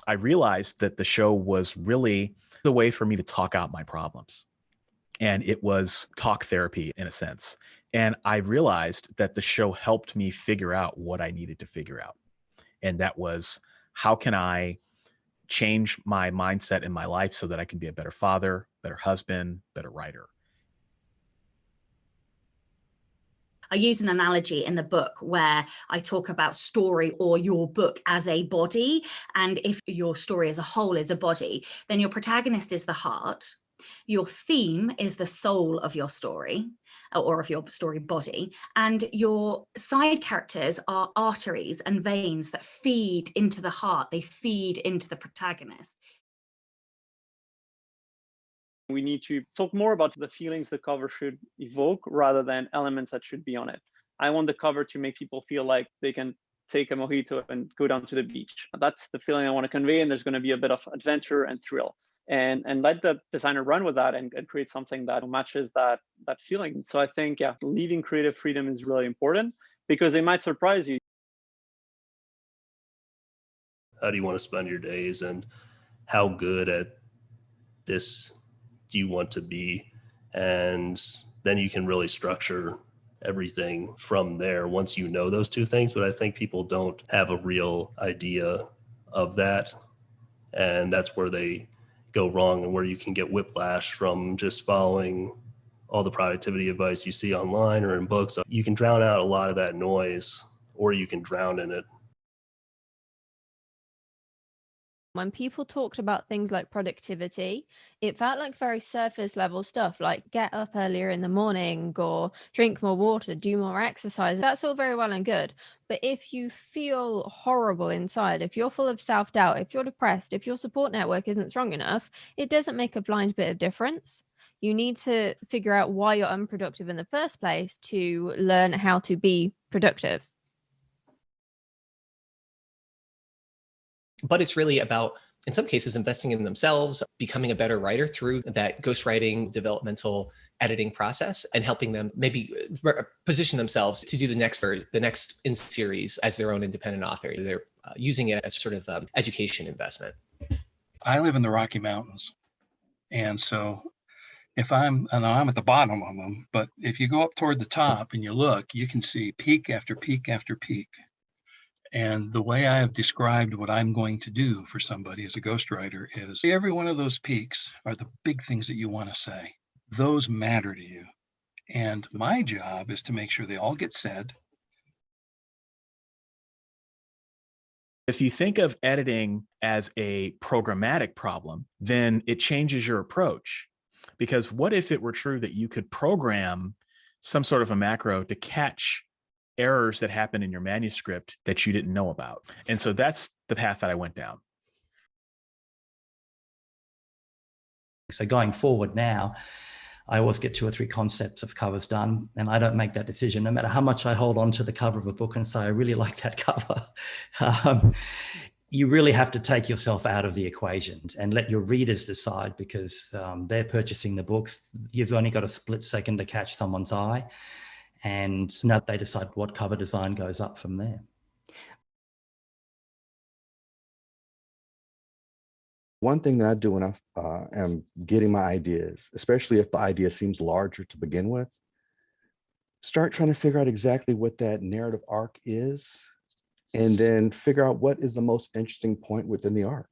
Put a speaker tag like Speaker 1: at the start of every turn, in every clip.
Speaker 1: I realized that the show was really a way for me to talk out my problems. And it was talk therapy in a sense. And I realized that the show helped me figure out what I needed to figure out. And that was, how can I change my mindset in my life so that I can be a better father, better husband, better writer?
Speaker 2: I use an analogy in the book where I talk about story or your book as a body. And if your story as a whole is a body, then your protagonist is the heart. Your theme is the soul of your story or of your story body. And your side characters are arteries and veins that feed into the heart. They feed into the protagonist.
Speaker 3: We need to talk more about the feelings the cover should evoke rather than elements that should be on it. I want the cover to make people feel like they can take a mojito and go down to the beach. That's the feeling I want to convey, and there's going to be a bit of adventure and thrill. And let the designer run with that and create something that matches that feeling. So I think, yeah, leaving creative freedom is really important because they might surprise you.
Speaker 4: How do you want to spend your days, and how good at this do you want to be? And then you can really structure everything from there once you know those two things. But I think people don't have a real idea of that. And that's where they go wrong, and where you can get whiplash from just following all the productivity advice you see online or in books. You can drown out a lot of that noise, or you can drown in it.
Speaker 5: When people talked about things like productivity, it felt like very surface level stuff, like get up earlier in the morning or drink more water, do more exercise. That's all very well and good. But if you feel horrible inside, if you're full of self-doubt, if you're depressed, if your support network isn't strong enough, it doesn't make a blind bit of difference. You need to figure out why you're unproductive in the first place to learn how to be productive.
Speaker 6: But it's really about, in some cases, investing in themselves, becoming a better writer through that ghostwriting, developmental editing process, and helping them maybe position themselves to do the next in series as their own independent author. They're using it as sort of education investment.
Speaker 7: I live in the Rocky Mountains, and so I'm at the bottom of them, but if you go up toward the top and you look, you can see peak after peak after peak. And the way I have described what I'm going to do for somebody as a ghostwriter is every one of those peaks are the big things that you want to say. Those matter to you. And my job is to make sure they all get said.
Speaker 1: If you think of editing as a programmatic problem, then it changes your approach. Because what if it were true that you could program some sort of a macro to catch errors that happen in your manuscript that you didn't know about? And so that's the path that I went down.
Speaker 8: So going forward now, I always get 2 or 3 concepts of covers done, and I don't make that decision, no matter how much I hold on to the cover of a book and say, I really like that cover. You really have to take yourself out of the equation and let your readers decide, because they're purchasing the books. You've only got a split second to catch someone's eye. And now they decide what cover design goes up from there.
Speaker 9: One thing that I do when I am getting my ideas, especially if the idea seems larger to begin with, start trying to figure out exactly what that narrative arc is, and then figure out what is the most interesting point within the arc,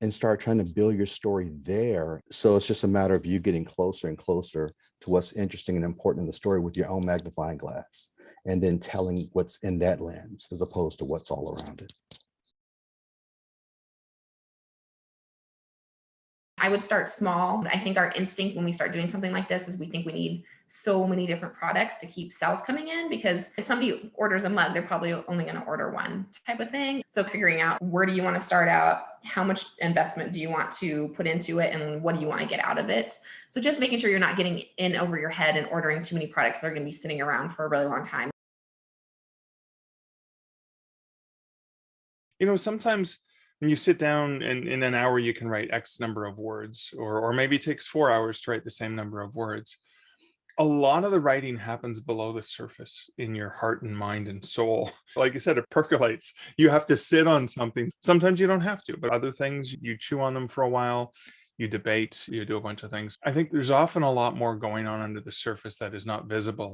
Speaker 9: and start trying to build your story there. So it's just a matter of you getting closer and closer to what's interesting and important in the story with your own magnifying glass, and then telling what's in that lens as opposed to what's all around it.
Speaker 10: I would start small. I think our instinct when we start doing something like this is we think we need so many different products to keep sales coming in, because if somebody orders a mug, they're probably only going to order one type of thing. So figuring out, where do you want to start out? How much investment do you want to put into it? And what do you want to get out of it? So just making sure you're not getting in over your head and ordering too many products that are going to be sitting around for a really long time.
Speaker 11: You know, sometimes when you sit down and in an hour, you can write X number of words, or maybe it takes 4 hours to write the same number of words. A lot of the writing happens below the surface in your heart and mind and soul. Like I said, it percolates. You have to sit on something. Sometimes you don't have to, but other things, you chew on them for a while, you debate, you do a bunch of things. I think there's often a lot more going on under the surface that is not visible.